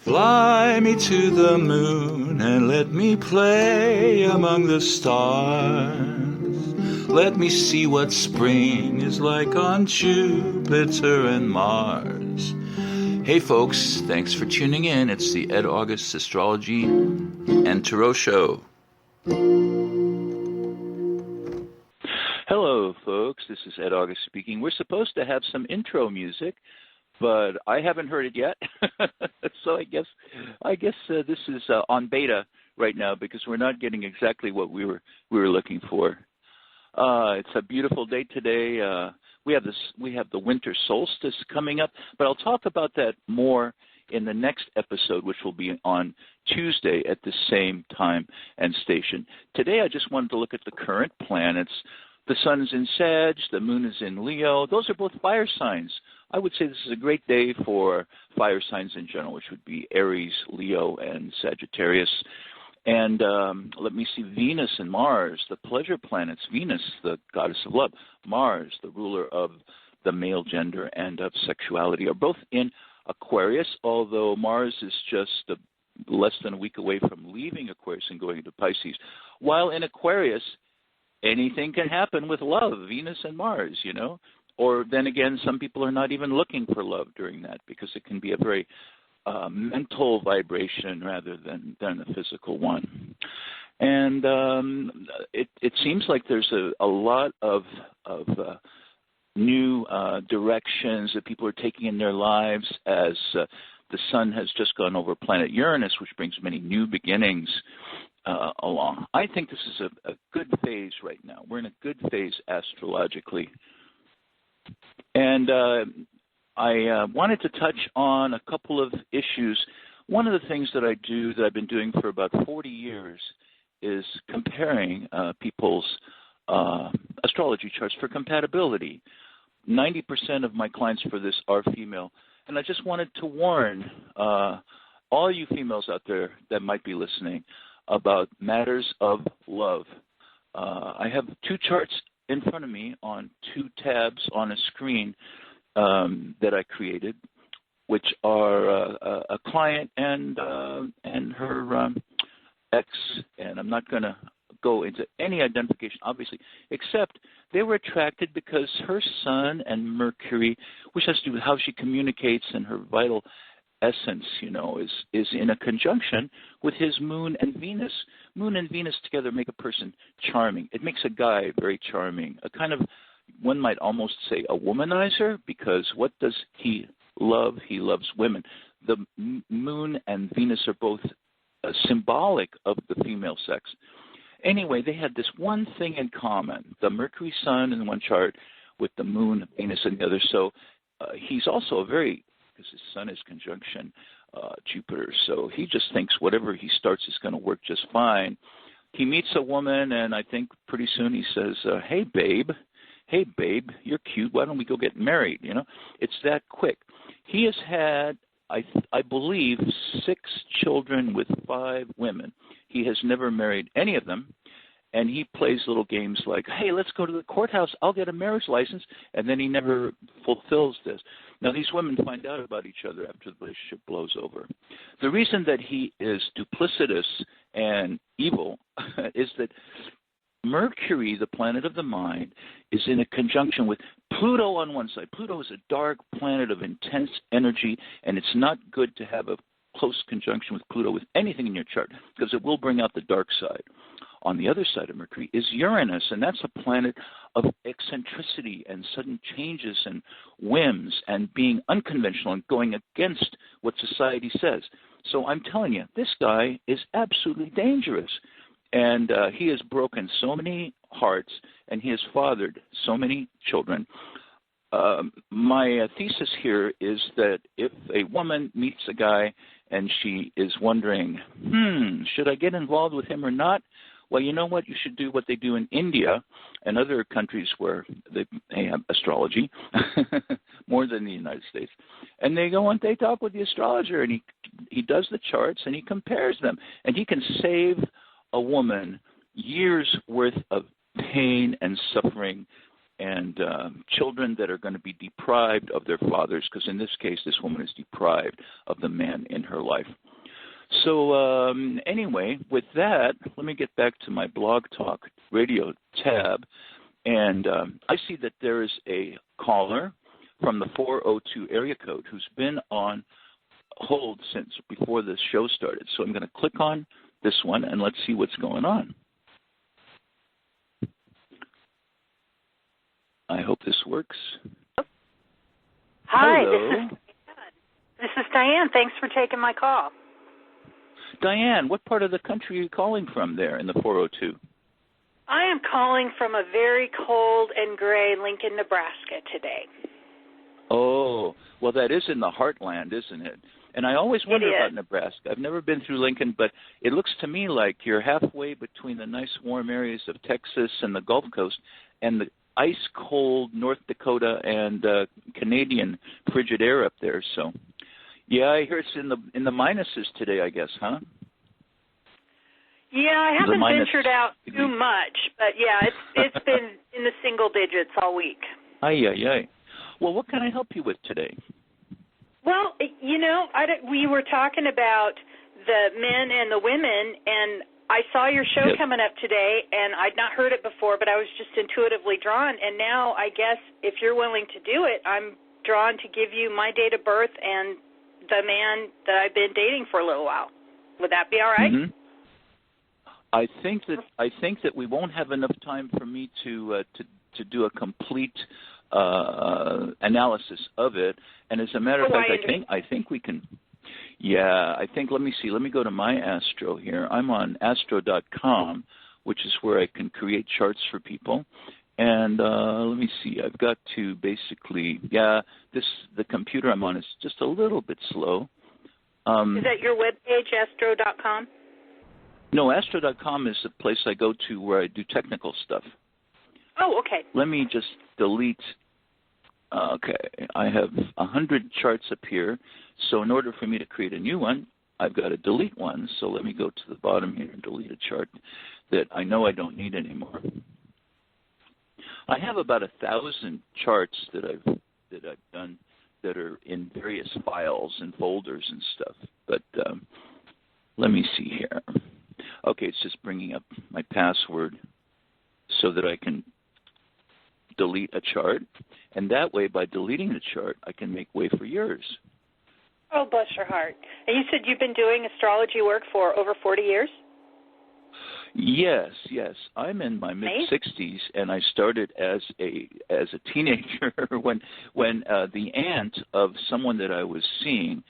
Fly me to the moon and let me play among the stars. Let me see what spring is like on Jupiter and Mars. Hey folks, thanks for tuning in. It's the Ed August Astrology and Tarot Show. Hello folks, this is Ed August speaking. We're supposed to have some intro music, but I haven't heard it yet. So I guess this is on beta right now because we're not getting exactly what we were looking for. It's a beautiful day today. We have the winter solstice coming up, but I'll talk about that more in the next episode, which will be on Tuesday at the same time and station. Today I just wanted to look at the current planets. The sun is in Sag, the moon is in Leo. Those are both fire signs. I would say this is a great day for fire signs in general, which would be Aries, Leo, and Sagittarius. And let me see, Venus and Mars, the pleasure planets. Venus, the goddess of love. Mars, the ruler of the male gender and of sexuality, are both in Aquarius, although Mars is just less than a week away from leaving Aquarius and going into Pisces. While in Aquarius, anything can happen with love, Venus and Mars, you know. Or then again, some people are not even looking for love during that because it can be a very mental vibration rather than a physical one. And it seems like there's a lot of new directions that people are taking in their lives as the sun has just gone over planet Uranus, which brings many new beginnings along. I think this is a good phase right now. We're in a good phase astrologically. And I wanted to touch on a couple of issues. One of the things that I do that I've been doing for about 40 years is comparing people's astrology charts for compatibility. 90% of my clients for this are female. And I just wanted to warn all you females out there that might be listening about matters of love. I have two charts in front of me on two tabs on a screen that I created, which are a client and her ex, and I'm not going to go into any identification, obviously, except they were attracted because her sun and Mercury, which has to do with how she communicates and her vital essence, you know, is in a conjunction with his moon and Venus. Moon and Venus together make a person charming. It makes a guy very charming, a kind of, one might almost say, a womanizer, because what does he love? He loves women. The moon and Venus are both symbolic of the female sex. Anyway, they had this one thing in common, the Mercury sun in one chart with the moon, Venus in the other. So he's also a very, because his sun is conjunction Jupiter, so he just thinks whatever he starts is going to work just fine. He meets a woman, and I think pretty soon he says, hey, babe, you're cute. Why don't we go get married? You know, it's that quick. He has had, I believe, 6 children with 5 women. He has never married any of them. And he plays little games like, hey, let's go to the courthouse. I'll get a marriage license. And then he never fulfills this. Now, these women find out about each other after the relationship blows over. The reason that he is duplicitous and evil is that Mercury, the planet of the mind, is in a conjunction with Pluto on one side. Pluto is a dark planet of intense energy, and it's not good to have a close conjunction with Pluto with anything in your chart because it will bring out the dark side. On the other side of Mercury is Uranus, and that's a planet of eccentricity and sudden changes and whims and being unconventional and going against what society says. So I'm telling you, this guy is absolutely dangerous. And he has broken so many hearts, and he has fathered so many children. My thesis here is that if a woman meets a guy and she is wondering, should I get involved with him or not? Well, you know what? You should do what they do in India and other countries where they have astrology, more than the United States. And they go and they talk with the astrologer, and he does the charts, and he compares them. And he can save a woman years' worth of pain and suffering and children that are going to be deprived of their fathers, because in this case, this woman is deprived of the man in her life. So anyway, with that, let me get back to my Blog Talk Radio tab, and I see that there is a caller from the 402 area code who's been on hold since before the show started. So I'm going to click on this one, and let's see what's going on. I hope this works. Hi, Hello. this is Diane. Thanks for taking my call. Diane, what part of the country are you calling from there in the 402? I am calling from a very cold and gray Lincoln, Nebraska today. Oh, well, that is in the heartland, isn't it? And I always wonder about Nebraska. I've never been through Lincoln, but it looks to me like you're halfway between the nice warm areas of Texas and the Gulf Coast and the ice-cold North Dakota and Canadian frigid air up there. So, yeah, I hear it's in the minuses today, I guess, huh? Yeah, I haven't ventured out too much, but yeah, it's been in the single digits all week. Ay. Well, what can I help you with today? Well, we were talking about the men and the women, and I saw your show coming up today, and I'd not heard it before, but I was just intuitively drawn, and now I guess if you're willing to do it, I'm drawn to give you my date of birth and the man that I've been dating for a little while. Would that be all right? Mm-hmm. I think that we won't have enough time for me to do a complete analysis of it. And as a matter of fact, I think we can. Yeah, I think. Let me see. Let me go to my Astro here. I'm on Astro.com, which is where I can create charts for people. And let me see. I've got to basically. Yeah, the computer I'm on is just a little bit slow. Is that your webpage, Astro.com? No, Astro.com is the place I go to where I do technical stuff. Oh, okay. Let me just delete. Okay, I have 100 charts up here. So in order for me to create a new one, I've got to delete one. So let me go to the bottom here and delete a chart that I know I don't need anymore. I have about 1,000 charts that I've done that are in various files and folders and stuff. But let me see here. Okay, it's just bringing up my password so that I can delete a chart. And that way, by deleting the chart, I can make way for yours. Oh, bless your heart. And you said you've been doing astrology work for over 40 years? Yes. I'm in my mid-60s, and I started as a teenager when the aunt of someone that I was seeing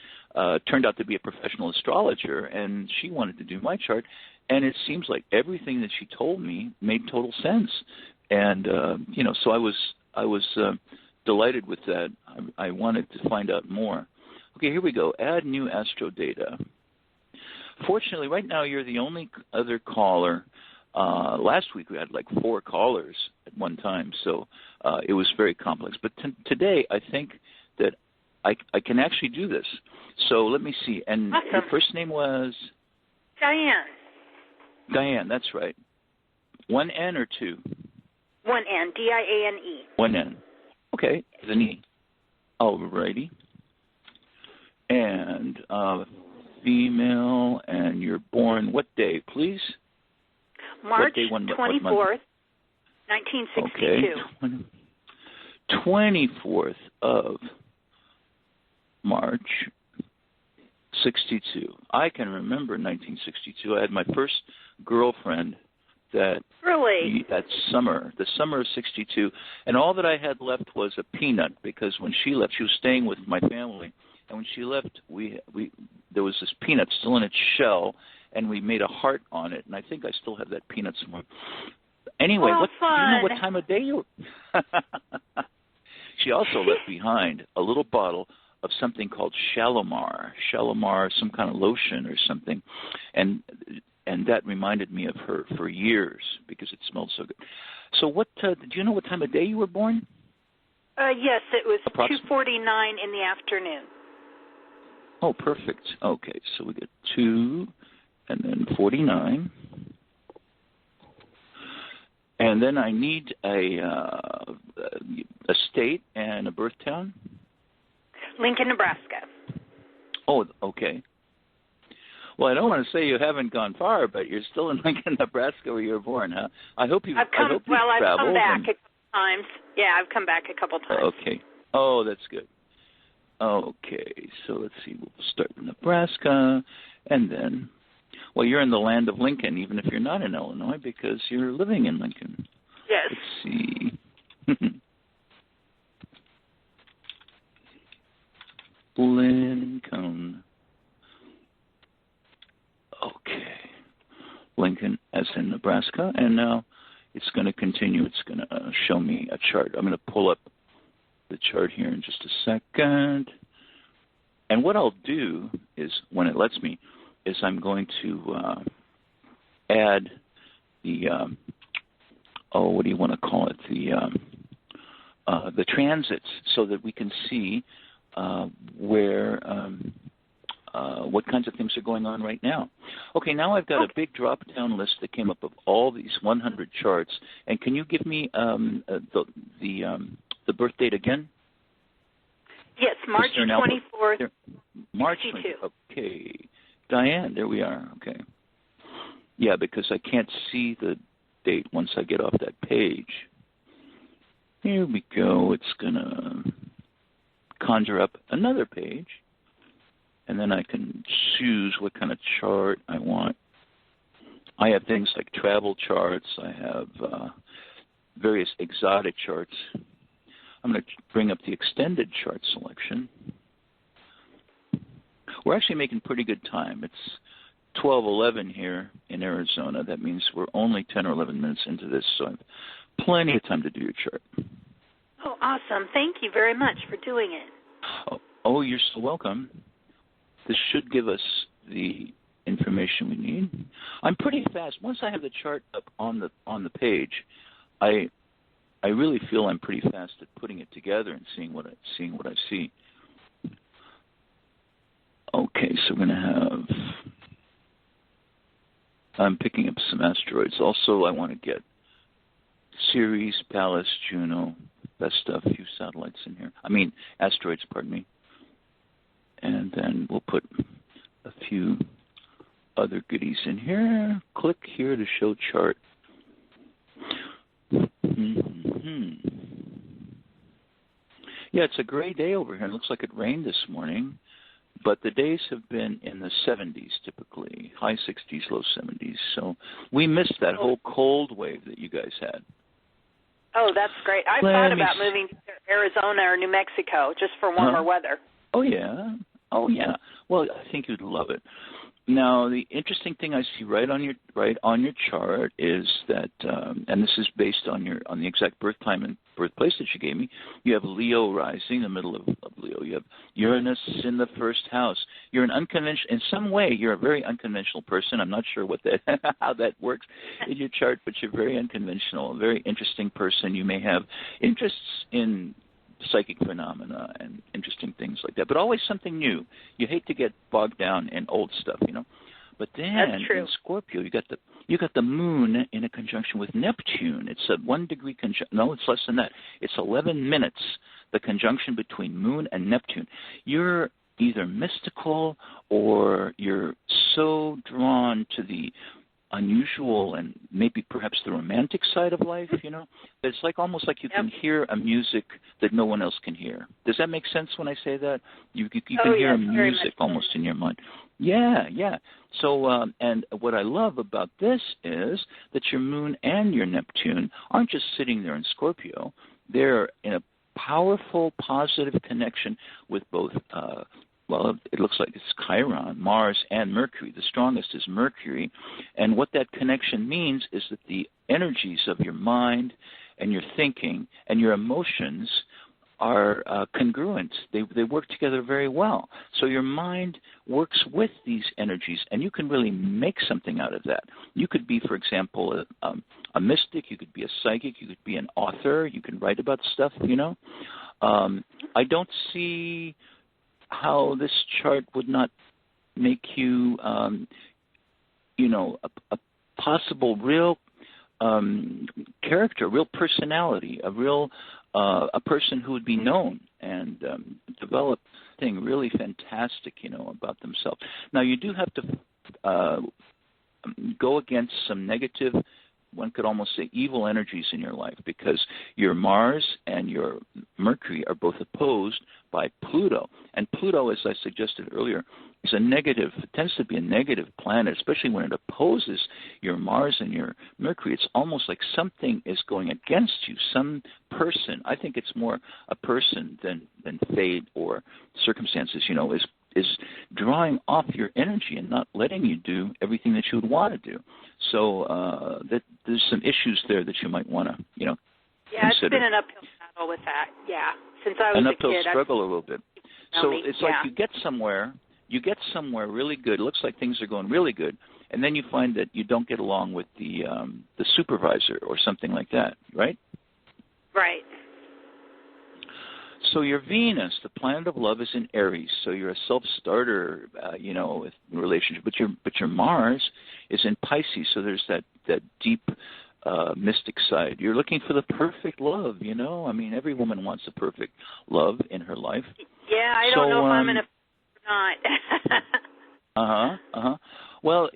turned out to be a professional astrologer, and she wanted to do my chart. And it seems like everything that she told me made total sense. And, so I was delighted with that. I wanted to find out more. Okay, here we go. Add new astro data. Fortunately, right now you're the only other caller. Last week we had like 4 callers at one time, so it was very complex. But today I think that I can actually do this. So let me see. And awesome. Your first name was? Diane. Diane, that's right. 1 N or 2? 1 N, D-I-A-N-E. 1 N. Okay, there's an E. All righty. And female, and you're born what day, please? March 24th, 1962. Okay, 24th of March, 62. I can remember 1962. I had my first girlfriend that summer, the summer of 62, and all that I had left was a peanut, because when she left, she was staying with my family, and when she left, there was this peanut still in its shell, and we made a heart on it, and I think I still have that peanut somewhere. Anyway, do you know what time of day you were? She also left behind a little bottle of something called Shalimar, some kind of lotion or something, and that reminded me of her for years because it smelled so good. So do you know what time of day you were born? Yes, it was 2:49 in the afternoon. Oh, perfect. Okay, so we get 2 and then 49. And then I need a a state and a birth town? Lincoln, Nebraska. Oh, okay. Well, I don't want to say you haven't gone far, but you're still in Lincoln, Nebraska, where you were born, huh? I've come back a couple times. Yeah, I've come back a couple times. Okay. Oh, that's good. Okay, so let's see. We'll start with Nebraska, and then, well, you're in the land of Lincoln, even if you're not in Illinois, because you're living in Lincoln. Yes. Let's see. Lincoln. Okay. Lincoln, as in Nebraska, and now it's going to continue. It's going to show me a chart. I'm going to pull up the chart here in just a second. And what I'll do is, when it lets me, is I'm going to add the, what do you want to call it, the transits, so that we can see where, what kinds of things are going on right now. Okay, now I've got a big drop-down list that came up of all these 100 charts. And can you give me the birth date again? Yes, March 24th. March 24th. Okay. Diane, there we are. Okay. Yeah, because I can't see the date once I get off that page. Here we go. It's going to conjure up another page. And then I can choose what kind of chart I want. I have things like travel charts. I have various exotic charts. I'm going to bring up the extended chart selection. We're actually making pretty good time. It's 12:11 here in Arizona. That means we're only 10 or 11 minutes into this, so I have plenty of time to do your chart. Oh, awesome. Thank you very much for doing it. Oh, you're so welcome. This should give us the information we need. I'm pretty fast. Once I have the chart up on the page, I really feel I'm pretty fast at putting it together and seeing what I see. Okay, so we're going to have. I'm picking up some asteroids. Also, I want to get Ceres, Pallas, Juno, that stuff. A few satellites in here. I mean, asteroids. Pardon me. And then we'll put a few other goodies in here. Click here to show chart. Yeah, it's a gray day over here. It looks like it rained this morning, but the days have been in the 70s typically, high 60s, low 70s. So we missed that whole cold wave that you guys had. Oh, that's great. I've thought about moving to Arizona or New Mexico just for warmer weather. Oh, yeah. Oh, yeah. Well, I think you'd love it. Now, the interesting thing I see right on your chart is that, and this is based on the exact birth time and birthplace that you gave me. You have Leo rising, the middle of Leo. You have Uranus in the first house. You're an unconventional. In some way, you're a very unconventional person. I'm not sure how that works in your chart, but you're very unconventional, a very interesting person. You may have interests in psychic phenomena and interesting things like that, but always something new. You hate to get bogged down in old stuff, But then in Scorpio, you got the moon in a conjunction with Neptune. It's a 1 degree conjunction. No, it's less than that. It's 11 minutes. The conjunction between moon and Neptune. You're either mystical or you're so drawn to the unusual and maybe perhaps the romantic side of life, It's almost like you can hear a music that no one else can hear. Does that make sense when I say that? You can hear a music almost in your mind. Yeah. So, and what I love about this is that your moon and your Neptune aren't just sitting there in Scorpio. They're in a powerful, positive connection with both it looks like it's Chiron, Mars, and Mercury. The strongest is Mercury. And what that connection means is that the energies of your mind and your thinking and your emotions are congruent. They work together very well. So your mind works with these energies, and you can really make something out of that. You could be, for example, a mystic. You could be a psychic. You could be an author. You can write about stuff, I don't see how this chart would not make you, a possible real character, real personality, a real a person who would be known and develop thing really fantastic, about themselves. Now, you do have to go against some negative, one could almost say evil energies in your life, because your Mars and your Mercury are both opposed by Pluto. And Pluto, as I suggested earlier, is a negative, tends to be a negative planet, especially when it opposes your Mars and your Mercury. It's almost like something is going against you, some person. I think it's more a person than fate or circumstances, is drawing off your energy and not letting you do everything that you would want to do. So that there's some issues there that you might want to, Yeah, consider. It's been an uphill battle with that. Yeah, since I was an a uphill kid. struggle a little bit. So it's like yeah. you get somewhere really good. It looks like things are going really good, and then you find that you don't get along with the supervisor or something like that, right? Right. So your Venus, the planet of love, is in Aries. So you're a self-starter, with relationship. But your Mars is in Pisces. So there's that deep mystic side. You're looking for the perfect love. I mean, every woman wants a perfect love in her life. Yeah, I don't know if I'm in a or not. Well,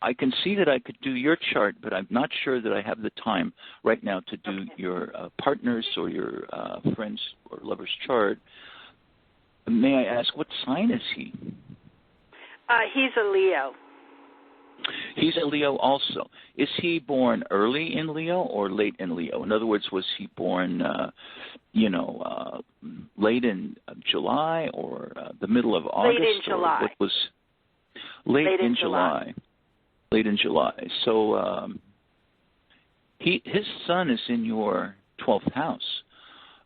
I can see that I could do your chart, but I'm not sure that I have the time right now to do your partner's or your friend's or lover's chart. May I ask, what sign is he? He's a Leo. He's a Leo also. Is he born early in Leo or late in Leo? In other words, was he born, late in July or the middle of August? Late in July. What was late in July? Late in July. So his sun is in your 12th house.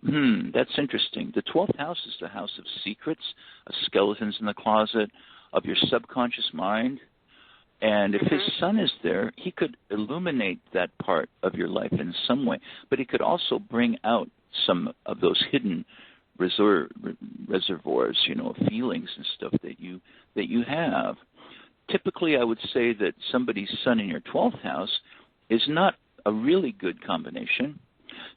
That's interesting. The 12th house is the house of secrets, of skeletons in the closet, of your subconscious mind. And if his sun is there, he could illuminate that part of your life in some way. But he could also bring out some of those hidden reservoirs, feelings and stuff that you have. Typically, I would say that somebody's sun in your 12th house is not a really good combination.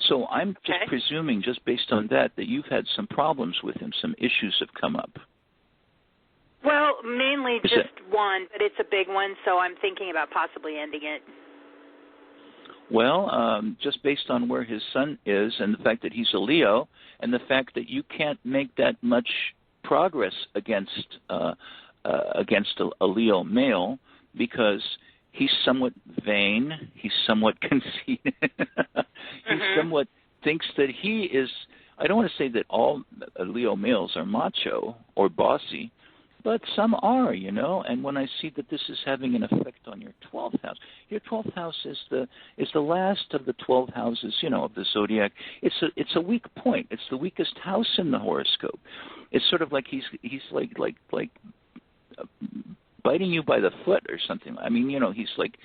So I'm just presuming, just based on that you've had some problems with him, some issues have come up. Well, mainly just one, but it's a big one, so I'm thinking about possibly ending it. Well, just based on where his sun is and the fact that he's a Leo and the fact that you can't make that much progress against a Leo male because he's somewhat vain, he's somewhat conceited, he somewhat thinks that he is, I don't want to say that all Leo males are macho or bossy, but some are, and when I see that this is having an effect on your 12th house, your 12th house is the last of the 12 houses, of the zodiac. It's a weak point. It's the weakest house in the horoscope. It's sort of like he's like biting you by the foot or something. I mean, he's like,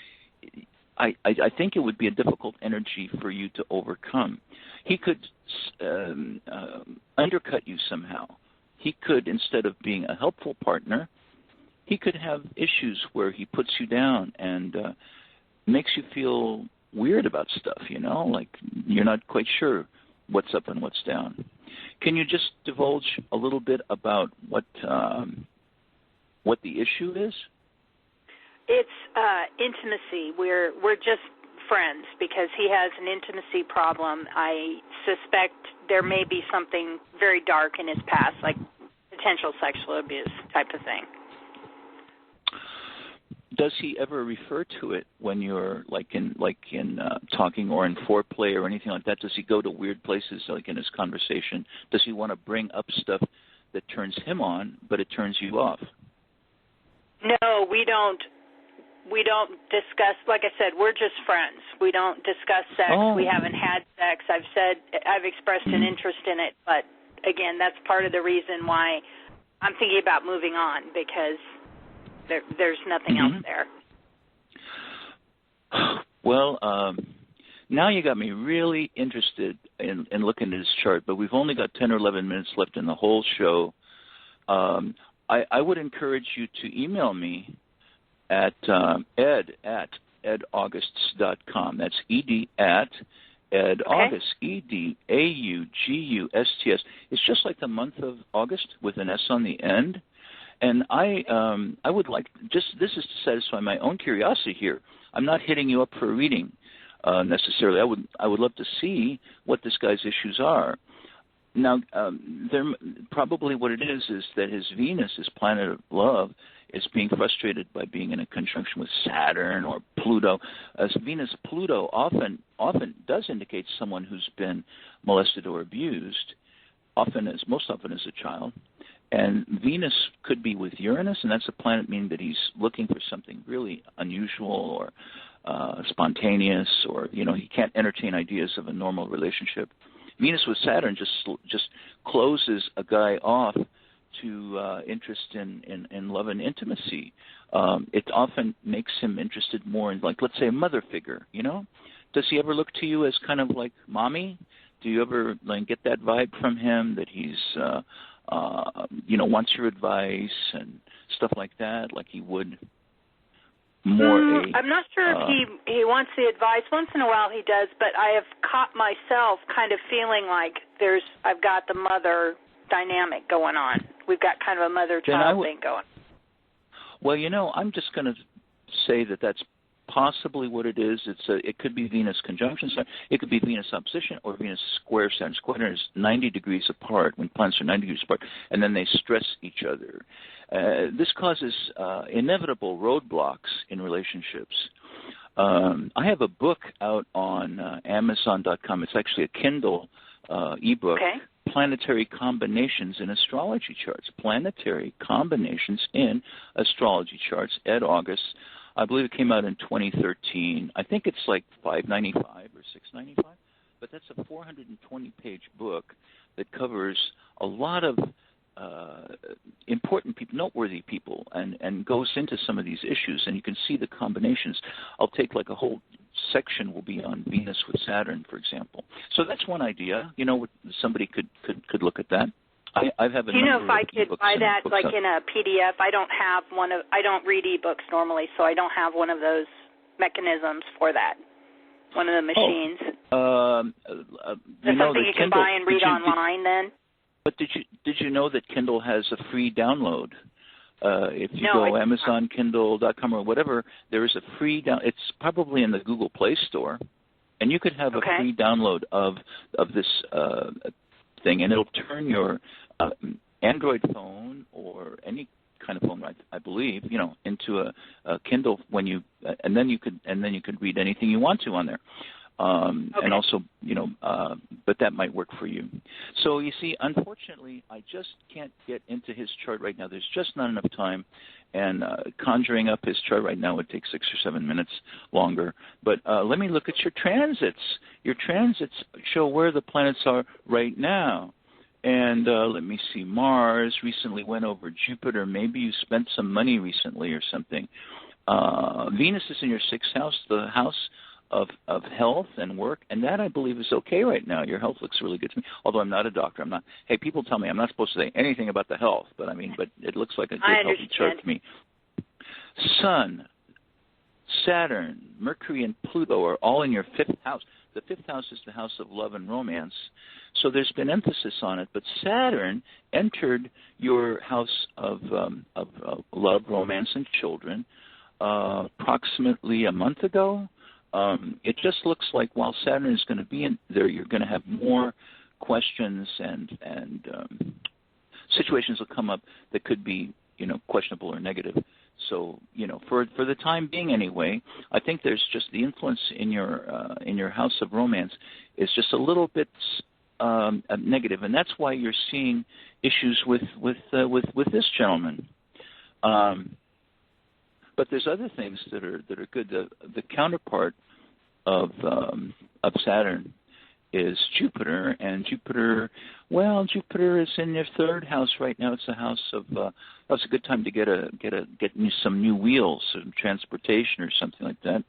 I think it would be a difficult energy for you to overcome. He could undercut you somehow. He could, instead of being a helpful partner, he could have issues where he puts you down and makes you feel weird about stuff, like you're not quite sure what's up and what's down. Can you just divulge a little bit about what the issue is? It's intimacy. We're just friends because he has an intimacy problem. I suspect there may be something very dark in his past, like potential sexual abuse type of thing. Does he ever refer to it when you're like in talking or in foreplay or anything like that? Does he go to weird places like in his conversation? Does he want to bring up stuff that turns him on, but it turns you off? No, we don't discuss, like I said, we're just friends. We don't discuss sex. We haven't had sex. I've expressed an interest in it, but again, that's part of the reason why I'm thinking about moving on, because there's nothing else there. Well, now you got me really interested in looking at his chart, but we've only got 10 or 11 minutes left in the whole show. I would encourage you to email me at ed@edaugusts.com. That's ed at Ed Okay. August, EDAUGUSTS. It's just like the month of August with an S on the end. And I would like, just this is to satisfy my own curiosity here. I'm not hitting you up for a reading necessarily. I would love to see what this guy's issues are. Now, probably what it is that his Venus, his planet of love, is being frustrated by being in a conjunction with Saturn or Pluto. As Venus-Pluto often does indicate someone who's been molested or abused, most often as a child. And Venus could be with Uranus, and that's a planet meaning that he's looking for something really unusual or spontaneous, or he can't entertain ideas of a normal relationship. Venus with Saturn just closes a guy off to interest in love and intimacy. It often makes him interested more in, like, let's say, a mother figure. Does he ever look to you as kind of like mommy? Do you ever get that vibe from him that he's wants your advice and stuff like that, like he would more I'm not sure if he wants the advice. Once in a while he does, but I have caught myself kind of feeling like I've got the mother dynamic going on. We've got kind of a mother-child thing going. Well, I'm just going to say that that's possibly what it is. It could be Venus conjunction Saturn. It could be Venus opposition or Venus square Saturn. Square is 90 degrees apart when planets are 90 degrees apart, and then they stress each other. This causes inevitable roadblocks in relationships. I have a book out on Amazon.com. It's actually a Kindle ebook. Okay. Planetary Combinations in Astrology Charts. Planetary Combinations in Astrology Charts. Ed August. I believe it came out in 2013. I think it's like $5.95 or $6.95. But that's a 420-page book that covers a lot of important people, noteworthy people, and goes into some of these issues. And you can see the combinations. I'll take like a whole section will be on Venus with Saturn, for example. So that's one idea. Somebody could look at that. I have a number if I could buy that like out. in a PDF? I don't read ebooks normally, so I don't have one of those mechanisms for that. One of the machines. Is that something you can buy and read online then? But did you know that Kindle has a free download? If you go Amazon, Kindle.com or whatever, there is a free it's probably in the Google Play Store, and you could have a free download of this thing, and it'll turn your Android phone or any kind of phone, I believe, into a Kindle and then you could read anything you want to on there. And also, but that might work for you. So you see, unfortunately, I just can't get into his chart right now. There's just not enough time, and conjuring up his chart right now would take 6 or 7 minutes longer. But let me look at your transits. Your transits show where the planets are right now. And let me see, Mars recently went over Jupiter. Maybe you spent some money recently or something. Venus is in your 6th house, the house of health and work, and that I believe is okay right now. Your health looks really good to me, although I'm not a doctor. Hey, people tell me I'm not supposed to say anything about the health, but it looks like a good healthy chart to me. Sun, Saturn, Mercury, and Pluto are all in your 5th house. The 5th house is the house of love and romance, so there's been emphasis on it. But Saturn entered your house of love, romance, and children approximately a month ago. It just looks like while Saturn is going to be in there, you're going to have more questions and situations will come up that could be, questionable or negative. So, for the time being anyway, I think there's just the influence in your house of romance is just a little bit negative, and that's why you're seeing issues with this gentleman. But there's other things that are good. The counterpart of Saturn is Jupiter, and Jupiter is in your 3rd house right now. It's a house of that's a good time to get some new wheels, some transportation or something like that.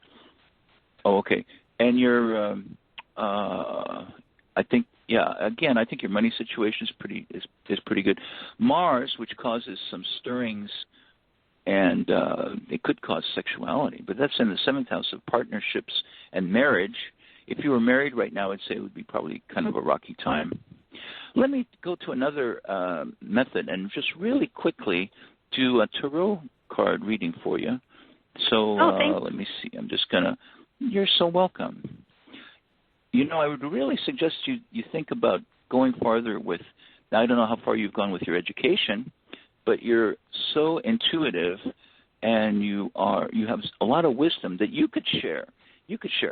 Oh, okay. And your I think your money situation is pretty good. Mars, which causes some stirrings, and it could cause sexuality, but that's in the 7th house of partnerships and marriage. If you were married right now, I'd say it would be probably kind of a rocky time. Let me go to another method and just really quickly do a tarot card reading for you. So let me see. I'm just going to – you're so welcome. You know, I would really suggest you think about going farther with – now, I don't know how far you've gone with your education, but you're so intuitive and you have a lot of wisdom that you could share.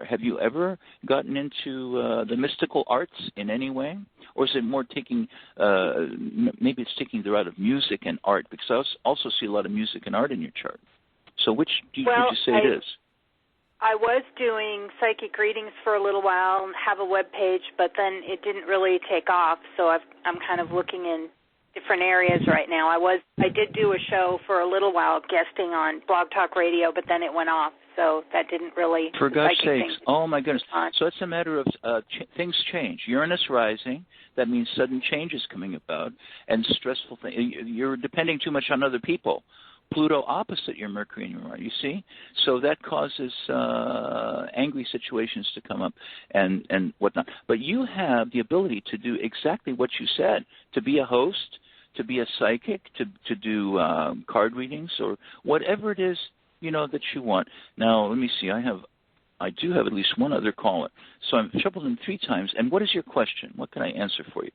Have you ever gotten into the mystical arts in any way? Or is it more taking, maybe it's taking the route of music and art? Because I also see a lot of music and art in your chart. So which would you say it is? I was doing psychic readings for a little while and have a web page, but then it didn't really take off. So I'm kind of looking in different areas right now. I did do a show for a little while, guesting on Blog Talk Radio, but then it went off. So that didn't really. For God's sakes! Oh my goodness! So it's a matter of things change. Uranus rising. That means sudden changes coming about and stressful things. You're depending too much on other people. Pluto opposite your Mercury and your Mars, you see? So that causes angry situations to come up and whatnot. But you have the ability to do exactly what you said, to be a host, to be a psychic, to do card readings or whatever it is, you know, that you want. Now, let me see. I do have at least one other caller. So I've troubled him 3 times. And what is your question? What can I answer for you?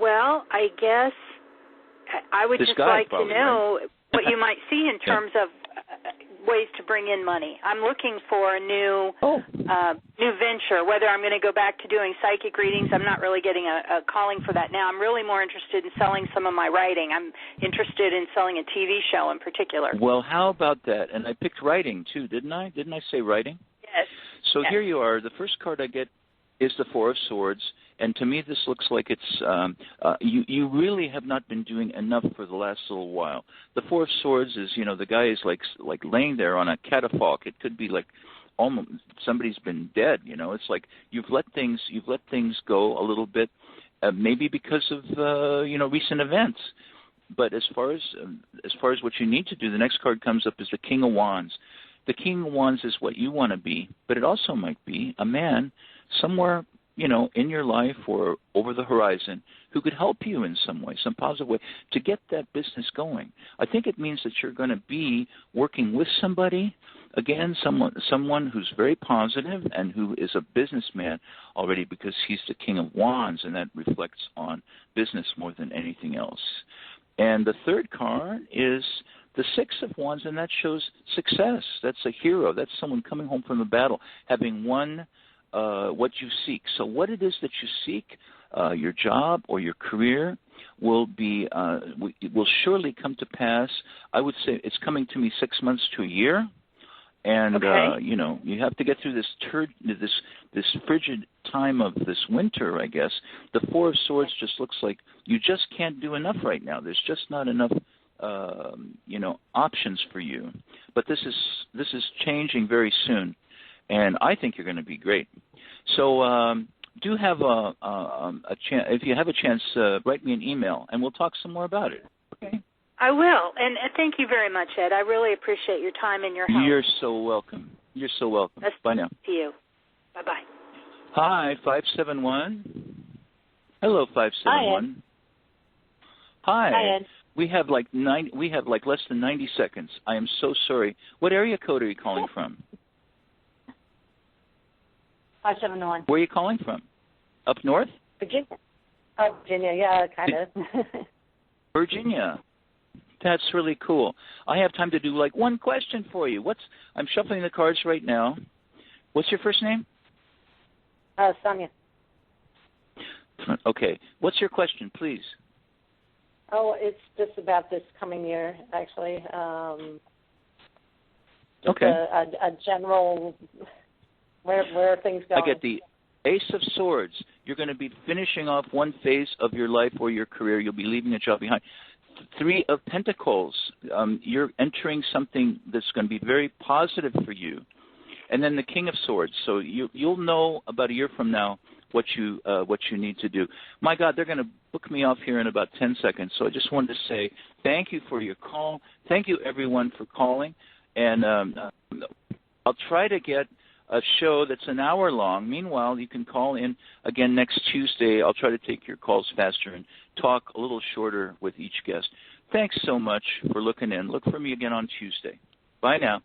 Well, I guess I would just like to know what you might see in terms of ways to bring in money. I'm looking for a new venture, whether I'm going to go back to doing psychic readings. I'm not really getting a calling for that now. I'm really more interested in selling some of my writing. I'm interested in selling a TV show in particular. Well, how about that? And I picked writing, too, didn't I? Didn't I say writing? Yes. So yes. Here you are. The first card I get is the Four of Swords. And to me, this looks like it's you really have not been doing enough for the last little while. The Four of Swords is, you know, the guy is like laying there on a catafalque. It could be like almost somebody's been dead. You know, it's like you've let things go a little bit, maybe because of recent events. But as far as what you need to do, the next card comes up is the King of Wands. The King of Wands is what you want to be, but it also might be a man somewhere, you know, in your life or over the horizon who could help you in some way, some positive way, to get that business going. I think it means that you're going to be working with somebody, again, someone who's very positive and who is a businessman already because he's the King of Wands, and that reflects on business more than anything else. And the third card is the Six of Wands, and that shows success. That's a hero. That's someone coming home from the battle, having won what you seek. So what it is that you seek, your job or your career, will surely come to pass. I would say it's coming to me 6 months to a year, and you have to get through this frigid time of this winter, I guess. The Four of Swords just looks like you just can't do enough right now. There's just not enough options for you. But this is changing very soon. And I think you're going to be great. So do have a chance. If you have a chance, write me an email, and we'll talk some more about it. Okay? I will. And thank you very much, Ed. I really appreciate your time and your help. You're so welcome. You're so welcome. Bye now. To you. Bye-bye. Hi, 571. Hello, 571. Hi, Ed. Hi, Ed. We have like less than 90 seconds. I am so sorry. What area code are you calling from? 571. Where are you calling from? Up north? Virginia. Oh, Virginia, yeah, kind of. Virginia. That's really cool. I have time to do like one question for you. I'm shuffling the cards right now. What's your first name? Sonia. Okay. What's your question, please? Oh, it's just about this coming year, actually. Okay. A general, where are things going? I get the Ace of Swords. You're going to be finishing off one phase of your life or your career. You'll be leaving a job behind. Three of Pentacles. You're entering something that's going to be very positive for you. And then the King of Swords. So you'll know about a year from now what you need to do. My God, they're going to book me off here in about 10 seconds. So I just wanted to say thank you for your call. Thank you, everyone, for calling. And I'll try to get a show that's an hour long. Meanwhile, you can call in again next Tuesday. I'll try to take your calls faster and talk a little shorter with each guest. Thanks so much for looking in. Look for me again on Tuesday. Bye now.